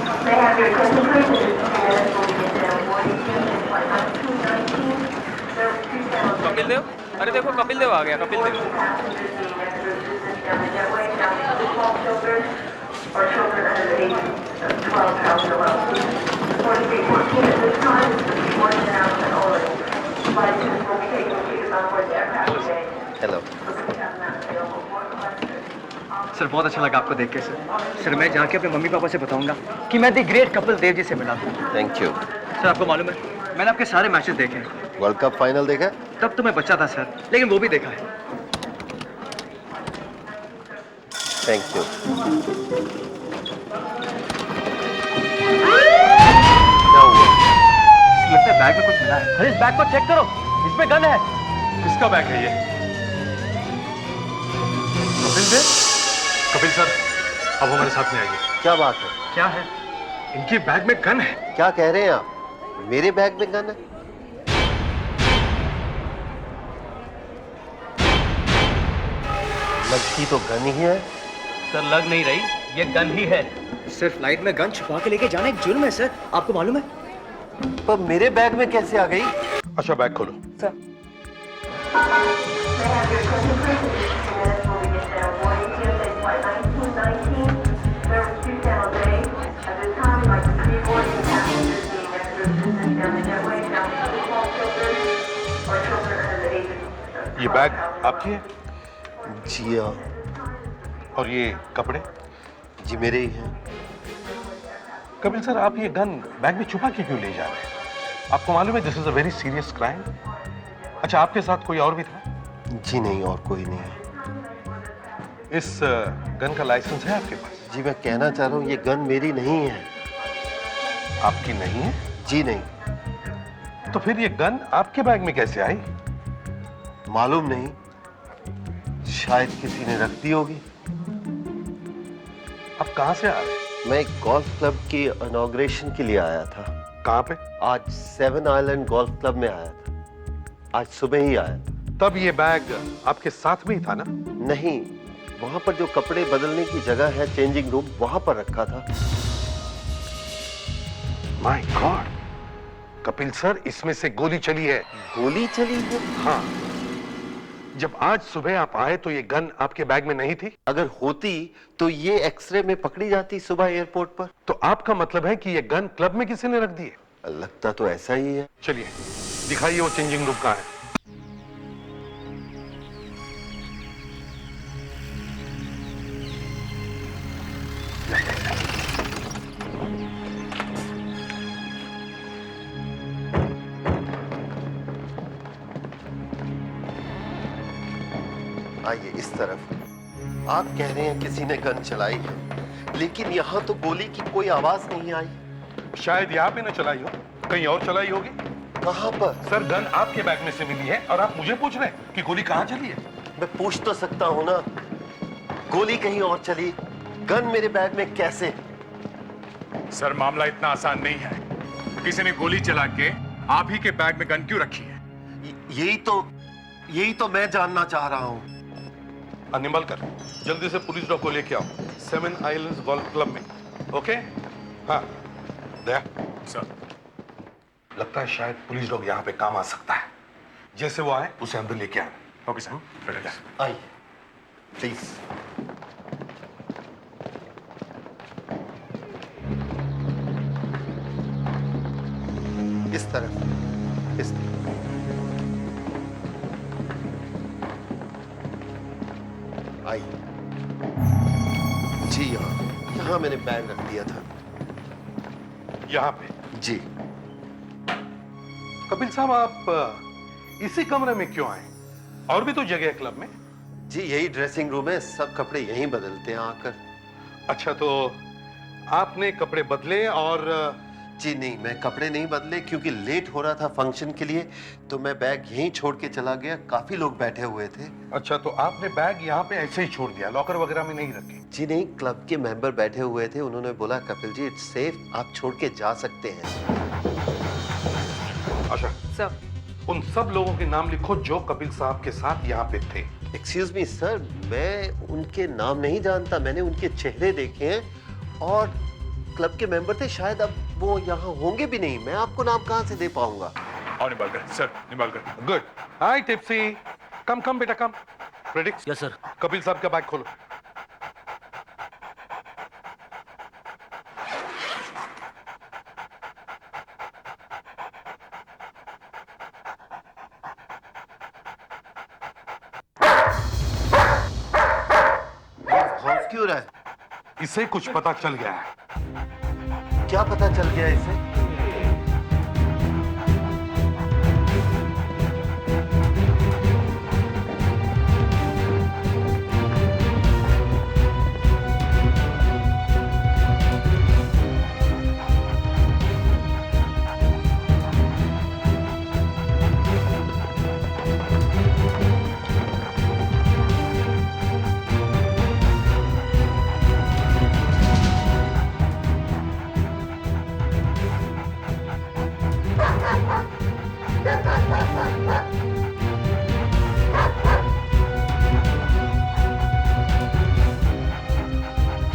May I have your attention please? In just a few minutes, we'll begin channel 42 in flight 1919. There are two channels Kapil available. देव, अरे देखो कपिल देव आ गया, Kapil Dev. 40 passengers being extra assistance down the jetway, down to small children or children under the age of 12 traveling alone. 4314 at this time, this is the morning announcement only. Flight attendants will be taking tickets on board the aircraft today. Hello sir बहुत अच्छा लगा आपको देख के sir मैं जाके अपने mummy papa से बताऊंगा कि मैं द ग्रेट कपिल देव जी से मिला हूँ। Thank you. सर आपको मालूम है मैंने आपके सारे मैचेस देखे हैं। वर्ल्ड कप फाइनल देखा? तब तो मैं बच्चा था सर, लेकिन वो भी देखा है। Thank you. क्या हुआ? लगता है बैग में कुछ मिला है। अरे इस बैग को चेक करो, इसमें गन है। किसका बैग है ये? कपिल देव? कपिल सर, अब हमारे साथ में आइए। क्या बात है? क्या है? इनके बैग में गन है। क्या कह रहे हैं आप? मेरे बैग में गन है? लगती तो गन ही है। सर लग नहीं रही, ये गन ही है। सिर्फ फ्लाइट में गन छुपा के लेके जाना एक जुर्म है सर, आपको मालूम है? पर मेरे बैग में कैसे आ गई? अच्छा बैग खोलो। Sir May I have your attention please? In just a few minutes, we'll begin channel 42 in flight 1919. There are two channels A. At this time, we'd like to pre-board the passengers being extra assistance down the jetway, down to small children or children under the age of 12 ये bag traveling आपकी है? जी हाँ। और ये कपड़े? जी मेरे ही हैं। Kapil sir, आप ये गन बैग में छुपा के क्यों ले जा रहे हैं? आपको मालूम है this is a very serious crime. अच्छा, आपके साथ कोई और भी था? जी नहीं, और कोई नहीं है। इस गन का लाइसेंस है आपके पास? जी मैं कहना चाह रहा हूँ ये गन मेरी नहीं है। आपकी नहीं है? जी नहीं। तो फिर ये गन आपके बैग में कैसे आई? मालूम नहीं, शायद किसी ने रख दी होगी। आप कहाँ से आ रहे हैं? मैं एक गोल्फ क्लब की इनॉग्रेशन के लिए आया था। कहाँ पे? आज सेवन आइलैंड गोल्फ क्लब में आया था। आज सुबह ही आया था। तब ये बैग आपके साथ में ही था ना? नहीं, वहां पर जो कपड़े बदलने की जगह है, चेंजिंग रूम, वहां पर रखा था। माय गॉड, कपिल सर, इसमें से गोली चली है। गोली चली है? हाँ, जब आज सुबह आप आए तो ये गन आपके बैग में नहीं थी? अगर होती तो ये एक्सरे में पकड़ी जाती सुबह एयरपोर्ट पर। तो आपका मतलब है कि ये गन क्लब में किसी ने रख दी है? लगता तो ऐसा ही है। चलिए दिखाइए वो चेंजिंग रूम कहाँ है। आइए इस तरफ। आप कह रहे हैं किसी ने गन चलाई है, लेकिन यहाँ तो गोली की कोई आवाज नहीं आई। शायद यहाँ पे न चलाई हो, कहीं और चलाई होगी। कहाँ पर? सर, गन आपके बैग में से मिली है और आप मुझे पूछ रहे हैं कि गोली कहाँ चली है? मैं पूछ तो सकता हूँ ना, गोली कहीं और चली, गन मेरे बैग में कैसे? सर, मामला इतना आसान नहीं है। किसी ने गोली चला के आप ही के बैग में गन क्यों रखी है? यही तो मैं जानना चाह रहा हूँ। निंबलकर, जल्दी से पुलिस डॉग को लेके आओ, सेवन आइलैंड्स गोल्फ क्लब में। ओके? हाँ दया सर, लगता है शायद पुलिस डॉग यहाँ पे काम आ सकता है। जैसे वो आए उसे अंदर लेके आना। Okay sir. आइए प्लीज। इस तरफ, इस तरफ। आइए। जी यहाँ मैंने बैग रख दिया था। यहाँ पे? जी। कपिल साहब, आप इसी कमरे में क्यों आए? और भी तो जगह है क्लब में। जी यही ड्रेसिंग रूम है, सब कपड़े यहीं बदलते हैं आकर। अच्छा, तो आपने कपड़े बदले और जी नहीं, मैं कपड़े नहीं बदले क्योंकि लेट हो रहा था फंक्शन के लिए, तो मैं बैग यहीं छोड़ के चला गया। काफी लोग बैठे हुए थे। अच्छा, तो आपने बैग यहाँ पे ऐसे ही छोड़ दिया, लॉकर वगैरह में नहीं रखे? जी नहीं, क्लब के मेंबर बैठे हुए थे, उन्होंने बोला कपिल जी इट्स सेफ, आप छोड़ के जा सकते हैं। अच्छा सर, उन सब लोगों के नाम लिखो जो कपिल साहब के साथ यहाँ पे थे। एक्सक्यूज मी सर, मैं उनके नाम नहीं जानता, मैंने उनके चेहरे देखे हैं और क्लब के मेंबर थे, शायद अब वो यहाँ होंगे भी नहीं। मैं आपको नाम कहाँ से दे पाऊंगा? और Nimbalkar sir, Nimbalkar. Good. Hi Tipsy, come come बेटा कम। प्रेडिक्स। Yes sir. कपिल साहब का बैग खोलो। भौंक क्यों रहा है? इसे कुछ पता चल गया है। क्या पता चल गया इसे?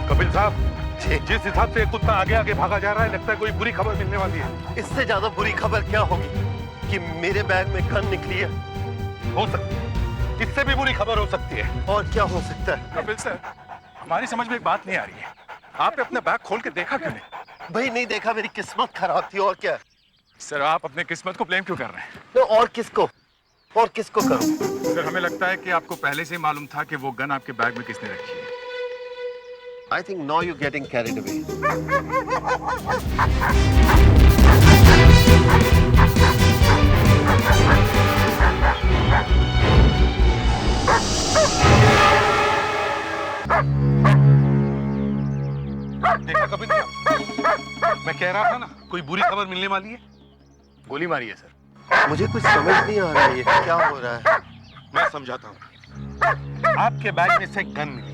कपिल साहब, जिस हिसाब से ये कुत्ता आगे आगे भागा जा रहा है, लगता है कोई बुरी खबर मिलने वाली है। इससे ज्यादा बुरी खबर क्या होगी कि मेरे बैग में गन निकली है। हो सकती है, इससे भी बुरी खबर हो सकती है। और क्या हो सकता है? कपिल सर, हमारी समझ में एक बात नहीं आ रही है। आपने अपना बैग खोल के देखा क्यों नहीं? भाई नहीं देखा, मेरी किस्मत खराब थी। और क्या? सर, आप अपने किस्मत को ब्लेम क्यों कर रहे हैं? तो और किसको करूं? सर, हमें लगता है कि आपको पहले से ही मालूम था कि वो गन आपके बैग में किसने रखी है। I think now you're getting carried away. देखा कपिल साहब, मैं कह रहा था ना, कोई बुरी खबर मिलने वाली है। गोली मारी है सर। मुझे कुछ समझ नहीं आ रहा है, ये क्या हो रहा है? मैं समझाता हूँ। आपके बैग में से गन मिली है।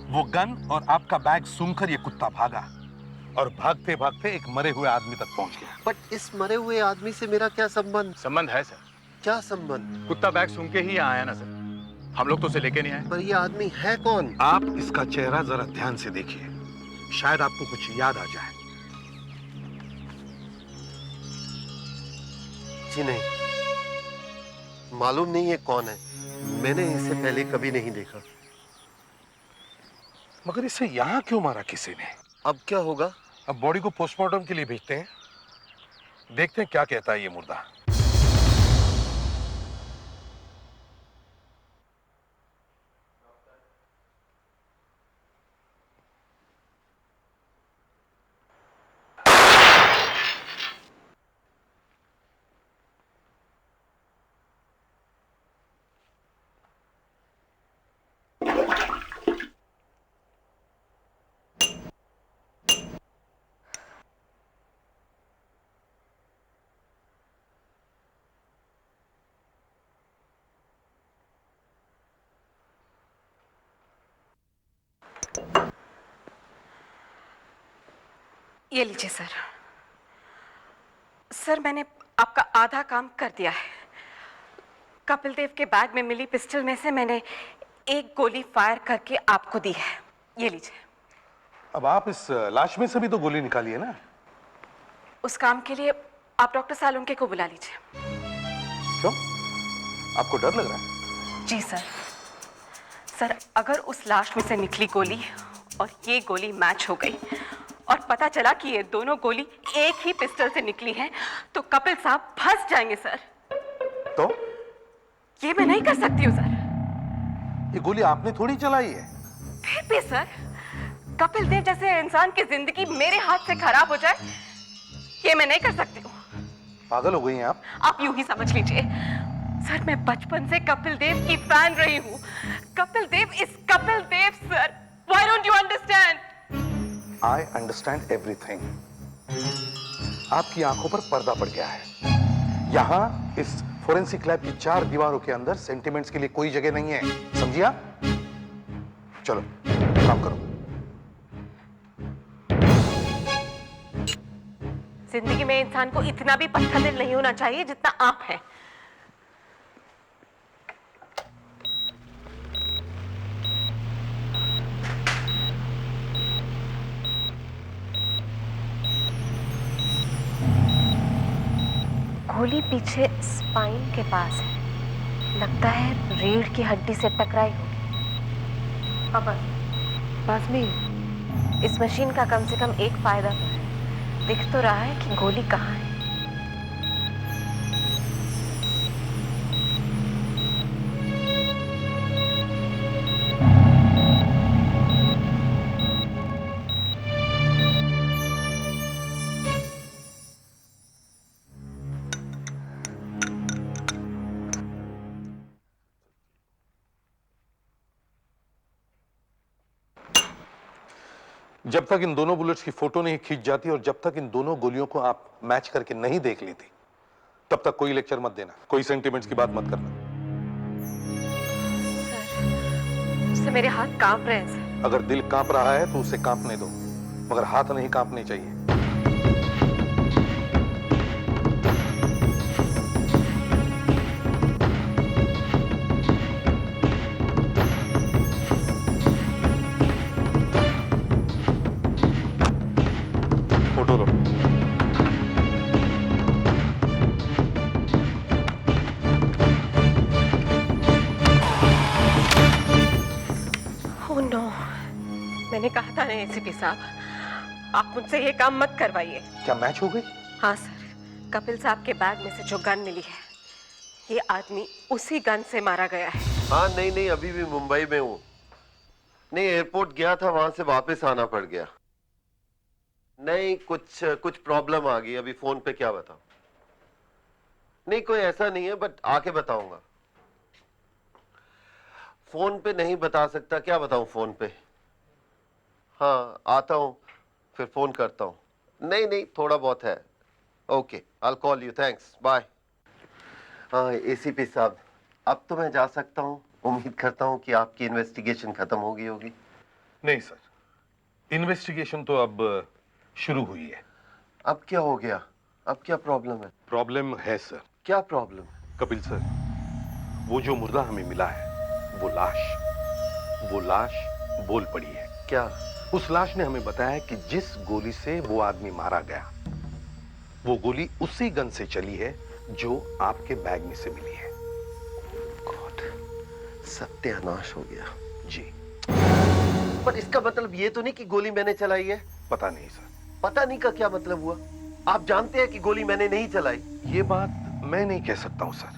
वो गन और आपका बैग सूंघकर ये कुत्ता भागा और भागते भागते एक मरे हुए आदमी तक पहुंच गया। बट इस मरे हुए आदमी से मेरा क्या संबंध? संबंध है सर। क्या संबंध? कुत्ता बैग सूंघ के ही आया ना सर। हम लोग तो उसे लेके नहीं आए। पर ये आदमी है कौन? आप इसका चेहरा जरा ध्यान से देखिए, शायद आपको कुछ याद आ जाए। जी नहीं, मालूम नहीं ये कौन है। मैंने इसे पहले कभी नहीं देखा। मगर इसे यहाँ क्यों मारा किसी ने? अब क्या होगा? अब बॉडी को पोस्टमार्टम के लिए भेजते हैं, देखते हैं क्या कहता है ये मुर्दा। ये लीजिए सर। सर, मैंने आपका आधा काम कर दिया है। कपिल देव के बैग में मिली पिस्टल में से मैंने एक गोली फायर करके आपको दी है। ये लीजिए। अब आप इस लाश में से भी तो गोली निकाली है ना? उस काम के लिए आप डॉक्टर सालुंके को बुला लीजिए। क्यों? आपको डर लग रहा है? जी सर। सर, अगर उस लाश में से निकली गोली और ये गोली मैच हो गई और पता चला कि ये दोनों गोली एक ही पिस्टल से निकली हैं, तो कपिल साहब फंस जाएंगे सर। तो ये मैं नहीं कर सकती हूँ सर। ये गोली आपने थोड़ी चलाई है। फिर भी सर, कपिल देव जैसे इंसान की जिंदगी मेरे हाथ से खराब हो जाए, ये मैं नहीं कर सकती हूँ। पागल हो गई हैं आप यूं ही समझ लीजिए सर। मैं बचपन से कपिल देव की फैन रही हूँ। Kapil Dev is Kapil Dev sir. Why don't you understand? I understand everything. आपकी आंखों पर पर्दा पड़ गया है। यहाँ इस फोरेंसिक लैब की 4 दीवारों के अंदर सेंटिमेंट्स के लिए कोई जगह नहीं है, समझिया? चलो काम करो। जिंदगी में इंसान को इतना भी पत्थर दिल नहीं होना चाहिए जितना आप हैं। गोली पीछे स्पाइन के पास है। लगता है रीढ़ की हड्डी से टकराई होगी। अब बस में इस मशीन का कम से कम एक फायदा तो है, दिख तो रहा है कि गोली कहाँ है। जब तक इन दोनों बुलेट्स की फोटो नहीं खींच जाती और जब तक इन दोनों गोलियों को आप मैच करके नहीं देख लेती, तब तक कोई लेक्चर मत देना, कोई सेंटिमेंट्स की बात मत करना। सर, उससे मेरे हाथ कांप रहे हैं सर। अगर दिल कांप रहा है तो उसे कांपने दो, मगर हाथ नहीं कांपने चाहिए। फोटो लो। ओह नो, मैंने कहा था ना एसीपी साहब, आप मुझसे ये काम मत करवाइए। क्या मैच हो गई? हाँ सर, कपिल साहब के बैग में से जो गन मिली है, ये आदमी उसी गन से मारा गया है। हाँ नहीं, अभी भी मुंबई में हूँ। नहीं, एयरपोर्ट गया था, वहां से वापस आना पड़ गया। नहीं, कुछ प्रॉब्लम आ गई, अभी फोन पे क्या बताऊं। नहीं, कोई ऐसा नहीं है, बट आके बताऊंगा। फोन पे नहीं बता सकता, क्या बताऊं फोन पे। हाँ, आता हूं, फिर फोन करता हूं। नहीं, थोड़ा बहुत है। Okay, I call you, thanks, bye. हाँ एसीपी साहब, अब तो मैं जा सकता हूं। उम्मीद करता हूं कि आपकी इन्वेस्टिगेशन खत्म हो गई होगी। नहीं सर, इन्वेस्टिगेशन तो अब शुरू हुई है। अब क्या हो गया? अब क्या प्रॉब्लम है? प्रॉब्लम है सर। क्या प्रॉब्लम? कपिल सर, वो जो मुर्दा हमें मिला है, वो लाश बोल पड़ी है। क्या? उस लाश ने हमें बताया कि जिस गोली से वो आदमी मारा गया, वो गोली उसी गन से चली है जो आपके बैग में से मिली है। गॉड, सत्यानाश हो गया। जी। पर इसका मतलब ये तो नहीं कि गोली मैंने चलाई है? पता नहीं सर। पता नहीं का क्या मतलब हुआ? आप जानते हैं कि गोली मैंने नहीं चलाई। ये बात मैं नहीं कह सकता हूं सर,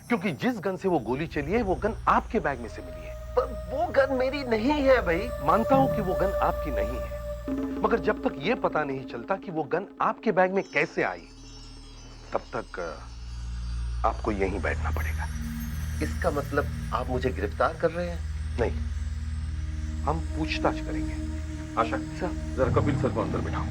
क्योंकि जिस गन से वो गोली चली है, वो गन आपके बैग में से मिली है। पर वो गन मेरी नहीं है भाई। मानता हूं कि वो गन आपकी नहीं है, मगर जब तक ये पता नहीं चलता कि वो गन आपके बैग में कैसे आई, तब तक आपको यहीं बैठना पड़ेगा। इसका मतलब आप मुझे गिरफ्तार कर रहे हैं? नहीं, हम पूछताछ करेंगे। आशा सर, जरा कपिल सर को अंदर बिठाओ।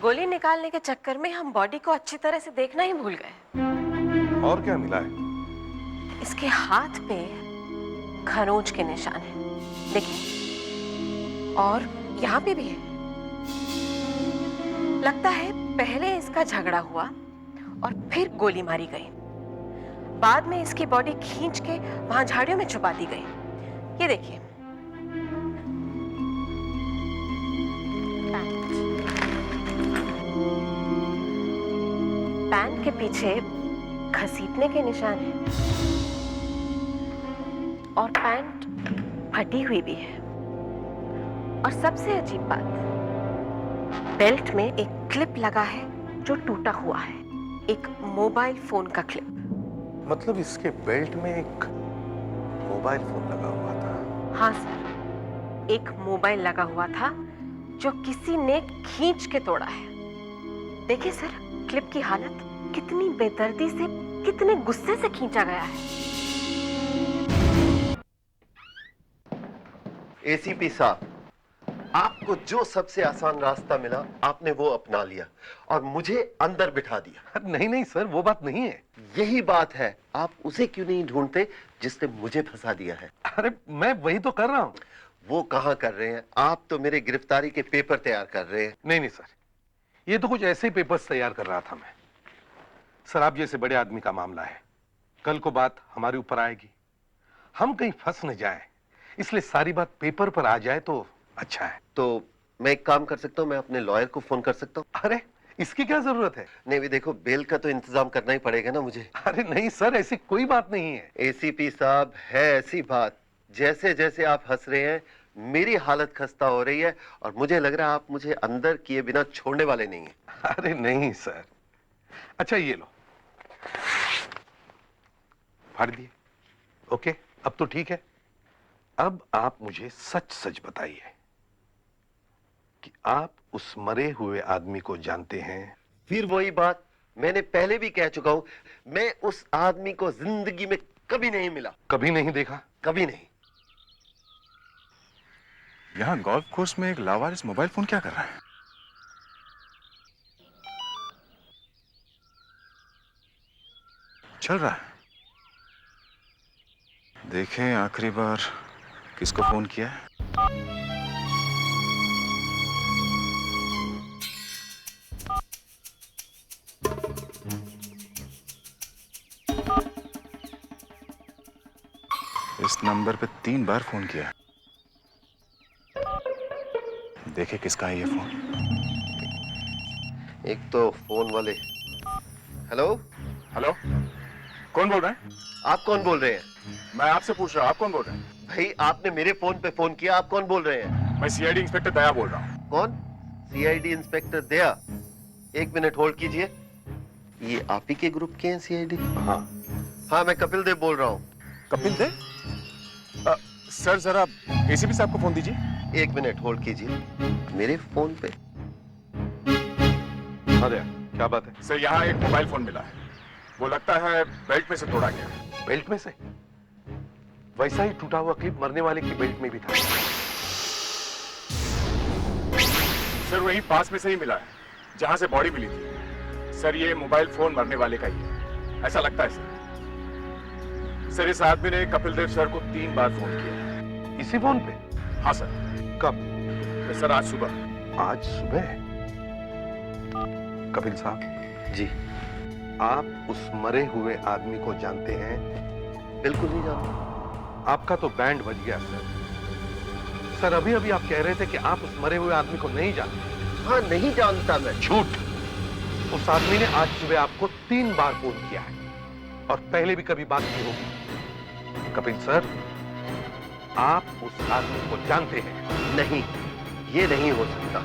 गोली निकालने के चक्कर में हम बॉडी को अच्छी तरह से देखना ही भूल गए। और क्या मिला है? इसके हाथ पे खरोंच के निशान हैं, देखिए, और यहाँ पे भी है। लगता है पहले इसका झगड़ा हुआ और फिर गोली मारी गई। बाद में इसकी बॉडी खींच के वहां झाड़ियों में छुपा दी गई। ये देखिए, पैंट के पीछे घसीटने के निशान हैं और पैंट फटी हुई भी है। और सबसे अजीब बात, बेल्ट में एक क्लिप लगा है जो टूटा हुआ है, एक मोबाइल फोन का क्लिप। मतलब इसके बेल्ट में एक मोबाइल फोन लगा हुआ था? हाँ सर, एक मोबाइल लगा हुआ था जो किसी ने खींच के तोड़ा है। देखिए सर, क्लिप की हालत कितनी बेदर्दी से, कितने गुस्से से खींचा गया है। एसीपी साहब, आपको जो सबसे आसान रास्ता मिला आपने वो अपना लिया और मुझे अंदर बिठा दिया। नहीं नहीं सर, वो बात नहीं है। यही बात है, आप उसे क्यों नहीं ढूंढते जिसने मुझे फंसा दिया है? अरे मैं वही तो कर रहा हूँ। वो कहाँ कर रहे हैं? आप तो मेरे गिरफ्तारी के पेपर तैयार कर रहे हैं। नहीं नहीं सर, ये तो कुछ ऐसे ही पेपर्स तैयार कर रहा था मैं। सर, आप जैसे बड़े आदमी का मामला है, कल को बात हमारे ऊपर आएगी, हम कहीं फंस न जाएं, इसलिए सारी बात पेपर पर आ जाए तो अच्छा है। तो मैं एक काम कर सकता हूँ, मैं अपने लॉयर को फोन कर सकता हूँ? अरे इसकी क्या जरूरत है? नहीं भी देखो, बेल का तो इंतजाम करना ही पड़ेगा ना मुझे। अरे नहीं सर, ऐसी कोई बात नहीं है। एसीपी साहब, है ऐसी बात, जैसे जैसे आप हंस रहे हैं मेरी हालत खस्ता हो रही है और मुझे लग रहा है आप मुझे अंदर किए बिना छोड़ने वाले नहीं हैं। अरे नहीं सर। अच्छा ये लो, फाड़ दिए। ओके, अब तो ठीक है। अब आप मुझे सच सच बताइए कि आप उस मरे हुए आदमी को जानते हैं? फिर वही बात, मैंने पहले भी कह चुका हूं, मैं उस आदमी को जिंदगी में कभी नहीं मिला, कभी नहीं देखा? कभी नहीं। यहाँ गोल्फ कोर्स में एक लावारिस मोबाइल फोन क्या कर रहा है? चल रहा है। देखें आखिरी बार किसको फोन किया है। इस नंबर पे 3 बार फोन किया। देखे किसका है ये फोन। एक तो फोन वाले। हेलो हेलो, कौन बोल रहे हैं? आप कौन बोल रहे हैं? मैं आपसे पूछ रहा हूँ, आप कौन बोल रहे हैं? भाई आपने मेरे फोन पे फोन किया, आप कौन बोल रहे हैं? मैं सीआईडी इंस्पेक्टर दया बोल रहा हूँ। कौन? सीआईडी इंस्पेक्टर दया? एक मिनट होल्ड कीजिए। ये आप ही के ग्रुप के हैं सीआईडी? हाँ हाँ, मैं कपिल देव बोल रहा हूँ। कपिल देव? सर जरा एसीपी साहब को फोन दीजिए। एक मिनट होल्ड कीजिए। मेरे फोन पे? अरे क्या बात है? सर यहाँ एक मोबाइल फोन मिला है, वो लगता है बेल्ट में से तोड़ा गया। बेल्ट में से? वैसा ही टूटा हुआ क्लिप मरने वाले की बेल्ट में भी था। सर वहीं पास में से ही मिला है जहां से बॉडी मिली थी। सर ये मोबाइल फोन मरने वाले का ही है, ऐसा लगता है सर। सर इस आदमी ने कपिल देव सर को 3 बार फोन किया। इसी फोन पे? हाँ सर। कब? सर आज सुबह। आज सुबह? कपिल साहब जी। आप उस मरे हुए आदमी को जानते हैं? बिल्कुल नहीं जानता। आपका तो बैंड बज गया सर। सर अभी अभी आप कह रहे थे कि आप उस मरे हुए आदमी को नहीं जानते। हाँ, नहीं जानता मैं। झूठ। उस आदमी ने आज सुबह आपको 3 बार फोन किया है और पहले भी कभी बात की होगी। कपिल सर, आप उस आदमी को जानते हैं? नहीं, ये नहीं हो सकता।